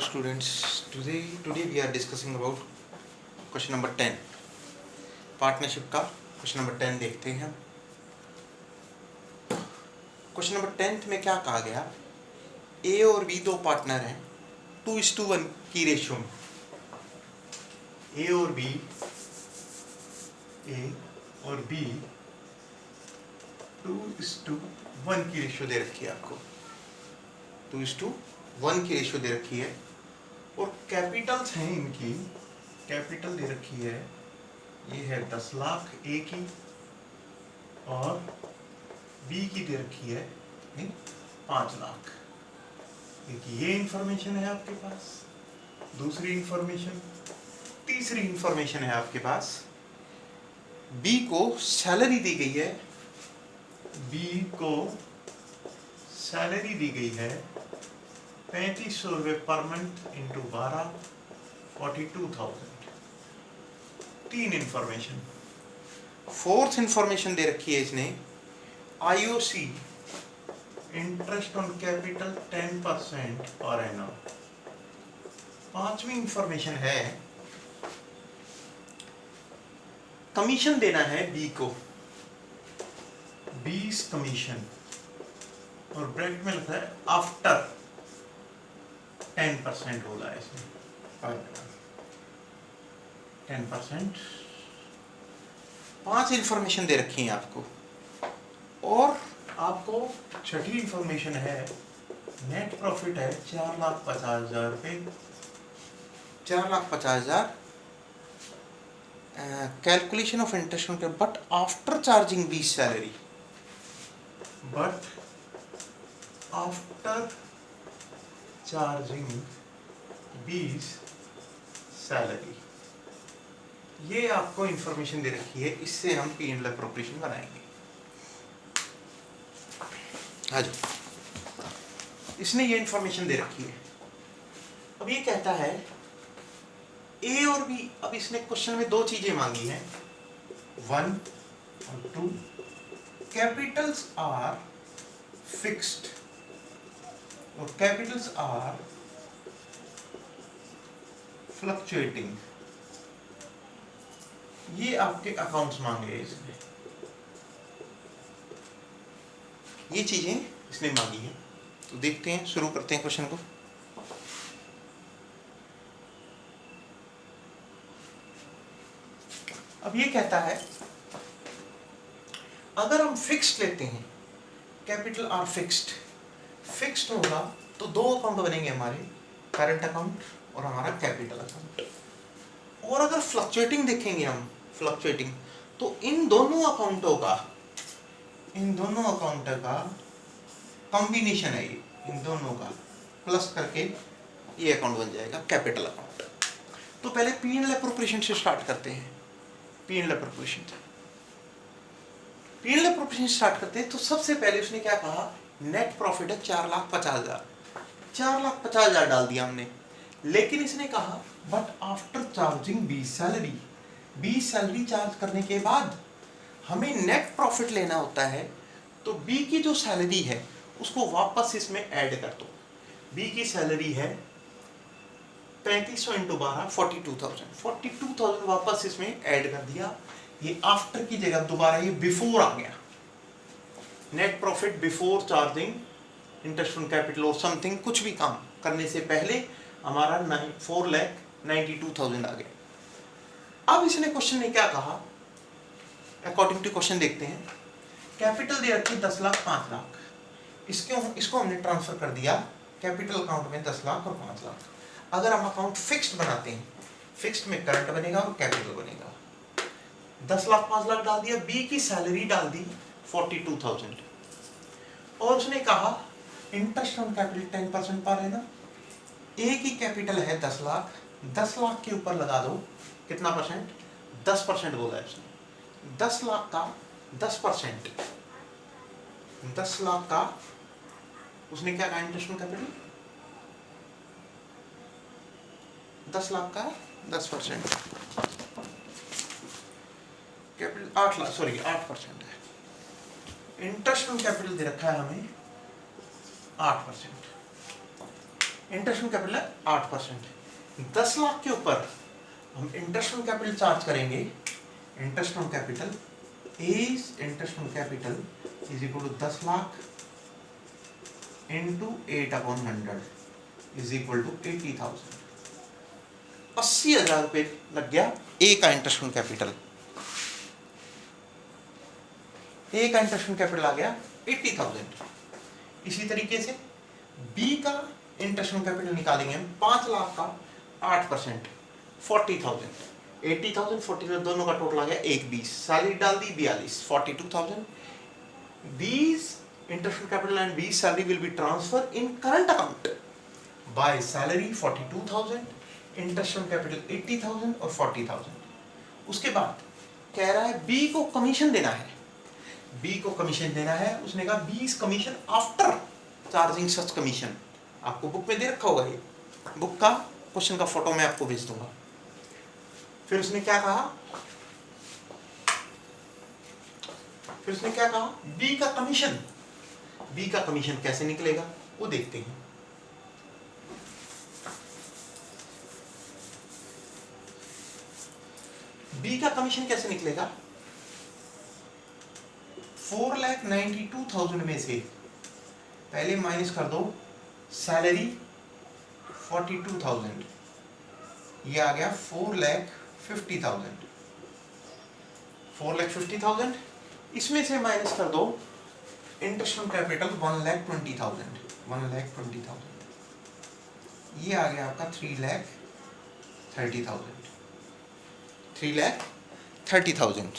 students, today we are discussing about question number 10 partnership का question number 10 देखते हैं। Question number 10 में क्या कहा गया, ए और बी दो पार्टनर हैं 2:1 की रेशियो में। ए और बी 2:1 की रेशियो दे रखी है आपको, 2:1 की रेशियो दे रखी है और कैपिटल्स हैं इनकी, कैपिटल दे रखी है, ये है 10 लाख ए की और बी की दे रखी है 5 लाख। ये इंफॉर्मेशन है आपके पास। दूसरी इंफॉर्मेशन, तीसरी इंफॉर्मेशन है आपके पास, बी को सैलरी दी गई है, बी को सैलरी दी गई है 3500 रुपये पर मंथ इंटू 12, 42,000। तीन इंफॉर्मेशन। फोर्थ इंफॉर्मेशन दे रखी है इसने, IOC interest on capital 10% per annum. पांचवी इंफॉर्मेशन है, कमीशन देना है बी को, 20 कमीशन, और ब्रैकेट में लिखा है आफ्टर 10% बोला है इसमें, 10%। 5 इंफॉर्मेशन दे रखी है आपको। और आपको छठी इंफॉर्मेशन है, नेट प्रॉफिट है 4,50,000 रुपये, 4,50,000। Calculation of interest on but after charging B salary, but after charging B's salary. ये आपको इंफॉर्मेशन दे रखी है, इससे हम पी एंड एल अप्रोप्रिएशन बनाएंगे। हाँ जी, इसने ये इंफॉर्मेशन दे रखी है। अब ये कहता है ए और बी, अब इसने क्वेश्चन में दो चीजें मांगी हैं, 1 और 2। कैपिटल्स आर फिक्स्ड और कैपिटल्स आर फ्लक्चुएटिंग। ये आपके अकाउंट्स मांगे हैं इसने, ये चीजें इसने मांगी हैं। तो देखते हैं, शुरू करते हैं क्वेश्चन को। अब ये कहता है अगर हम फिक्स्ड लेते हैं, कैपिटल आर फिक्स्ड होगा तो दो अकाउंट बनेंगे हमारे, करंट अकाउंट और हमारा कैपिटल अकाउंट। और अगर फ्लक्चुएटिंग देखेंगे हम, फ्लक्चुएटिंग, तो इन दोनों अकाउंटों का कॉम्बिनेशन है ये, इन दोनों का प्लस करके ये अकाउंट बन जाएगा कैपिटल अकाउंट। तो पहले पी एंड एल अप्रोप्रिएशन से स्टार्ट करते हैं। P and L appropriation start करते हैं। तो सबसे पहले उसने क्या कहा, नेट प्रॉफिट है 4,50,000, 4,50,000 डाल दिया हमने। लेकिन इसने कहा but after charging B salary, B salary charge करने के बाद हमें नेट प्रॉफिट लेना होता है। तो बी की जो सैलरी है उसको वापस इसमें ऐड कर दो। बी की सैलरी है 3500 इंटू 12, 42,000 वापस इसमें ऐड कर दिया। ये आफ्टर की जगह दोबारा ये बिफोर आ गया, net profit before charging interest on capital और समथिंग, कुछ भी काम करने से पहले हमारा 4,92,000 आ गया। अब इसने क्वेश्चन में क्या कहा, अकॉर्डिंग टू क्वेश्चन देखते हैं। कैपिटल दे रखी 10 लाख 5 लाख, इसको हमने ट्रांसफर कर दिया कैपिटल अकाउंट में 10 लाख और 5 लाख। अगर हम अकाउंट फिक्स्ड बनाते हैं, फिक्स्ड में करंट बनेगा और कैपिटल बनेगा। 10 लाख 5 लाख डाल दिया, बी की सैलरी डाल दी 42,000 और उसने कहा इंटरेस्ट ऑन कैपिटल 10% पर है ना। ए की कैपिटल है 10 लाख, 10 लाख के ऊपर लगा दो कितना परसेंट, 10% बोला है उसने। 10 लाख का 10%, 10 लाख का उसने क्या कहा, इंटरेस्ट ऑन कैपिटल 10 लाख का 10%, कैपिटल 8 लाख, सॉरी 8% है। इंटरेस्ट ऑन कैपिटल दे रखा है हमें 8%। इंटरेस्ट ऑन कैपिटल है 8%। 10 लाख के ऊपर हम इंटरेस्ट ऑन कैपिटल चार्ज करेंगे। Interest on capital is equal to 10 lakh into 8/100 is equal to 80,000। 80,000 रुपये लग गया ए का इंटरेस्ट ऑन कैपिटल। ए का इंटरेस्ट ऑन कैपिटल आ गया 80,000। इसी तरीके से बी का इंटरेस्ट ऑन कैपिटल निकालेंगे हम 5 लाख का 8% 40,000। 80,000 40,000 दोनों का टोटल आ गया 120। सैलरी डाल दी 42 42,000। These interest on capital and B's salary will be transferred in current account by salary 42,000, interest on capital 80,000 और 40,000। उसके बाद कह रहा है B को कमीशन देना है। B को कमीशन देना है। उसने कहा B's कमीशन आफ्टर चार्जिंग सच कमीशन। आपको बुक में दे रखा होगा, ये बुक का क्वेश्चन का फोटो मैं आपको भेज दूंगा। फिर उसने क्या कहा, बी का कमीशन कैसे निकलेगा वो देखते हैं। बी का कमीशन कैसे निकलेगा? 4,92,000 में से पहले माइनस कर दो सैलरी 42,000, ये आ गया 4,50,000। 4,50,000 इसमें से माइनस कर दो इंटरेस्ट ऑन कैपिटल 1,20,000। ये आ गया आपका 3,30,000। 3,30,000।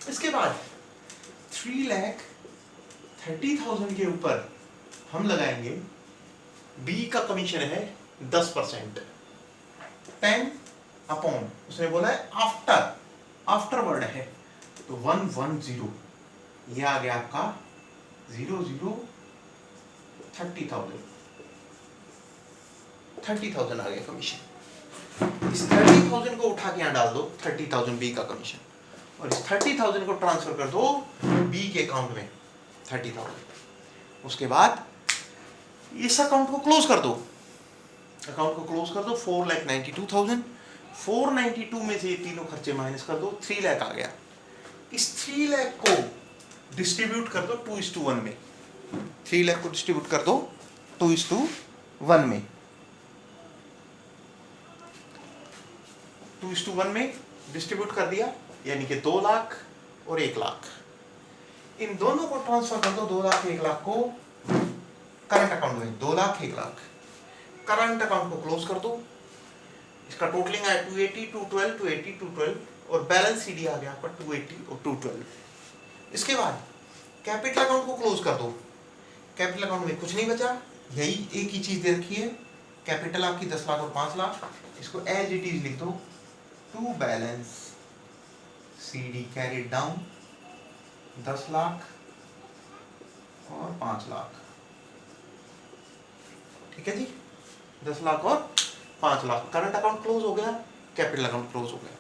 इसके बाद 3,30,000 के ऊपर हम लगाएंगे बी का कमीशन है 10%। 10 अपॉन उसने बोला है आफ्टर वर्ड है तो 110। ये आ गया आपका 30,000 आ गया कमीशन। इस 30,000 को उठा के यहाँ डाल दो 30,000 बी का कमीशन, और इस 30,000 को ट्रांसफर कर दो बी के अकाउंट में 30,000। उसके बाद इस अकाउंट को क्लोज कर दो। 4,92,000। 492 में से ये तीनों खर्चे माइनस कर दो, 3 लाख आ गया। इस 3 लाख को डिस्ट्रीब्यूट कर दो 2:1 में। 3 लाख को डिस्ट्रीब्यूट कर दो 2:1 में। 2:1 में डिस्ट्रीब्यूट कर दिया, यानी कि 2 लाख और 1 लाख। इन दोनों को ट्रांसफर कर दो 2 लाख 1 लाख को करंट अकाउंट में। 2 लाख 1 लाख करंट अकाउंट को क्लोज कर दो। इसका टोटलिंग आया 280 212 280 212 और बैलेंस सीडी आ गया आपका 280 और 212। इसके बाद कैपिटल अकाउंट को क्लोज कर दो। कैपिटल अकाउंट में कुछ नहीं बचा, यही एक ही चीज दे रखी है। कैपिटल आपकी 10 लाख और 5 लाख। इसको एज इट इज लिख दो, to balance CD carried down 10 lakh और 5 लाख। ठीक है जी, 10 लाख और 5 लाख। करंट अकाउंट क्लोज हो गया, कैपिटल अकाउंट क्लोज हो गया।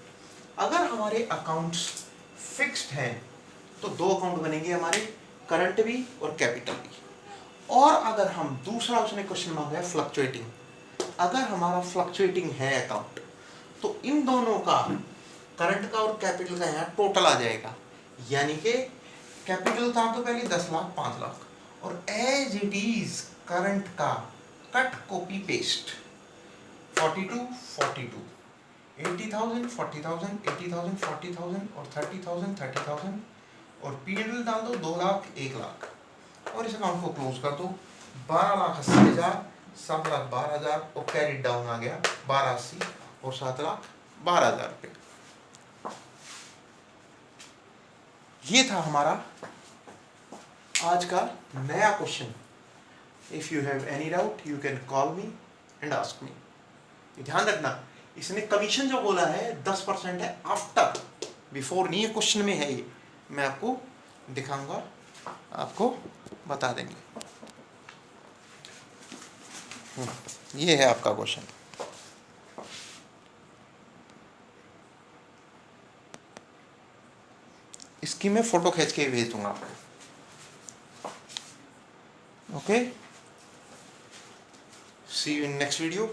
अगर हमारे अकाउंट्स फिक्स्ड हैं तो 2 अकाउंट बनेंगे हमारे, करंट भी और कैपिटल भी। और अगर हम दूसरा उसने क्वेश्चन मांगा है फ्लक्चुएटिंग, अगर हमारा फ्लक्चुएटिंग है अकाउंट तो इन दोनों का, करंट का और कैपिटल का यहाँ टोटल आ जाएगा। यानी कि कैपिटल था तो पहले 10 लाख 5 लाख, और एज इट इज करंट का कट कॉपी पेस्ट 42 42 80,000 40,000 80,000 40,000 और 30,000 30,000 और पीएनएल डाल दो 2 लाख 1 लाख और इस अकाउंट को क्लोज कर दो। 12,80,000 7,12,000 और कैरिड डाउन आ गया 12,80 और 7,12,000 रुपये। ये था हमारा आज का नया question. If you have any doubt you can call me and ask me. ध्यान रखना, इसने कमीशन जो बोला है 10% है आफ्टर, बिफोर नहीं है, क्वेश्चन में है। ये मैं आपको दिखाऊंगा, आपको बता देंगे। ये है आपका क्वेश्चन। इसकी मैं फ़ोटो खींच के भेज दूंगा आपको। Okay, see you in next video.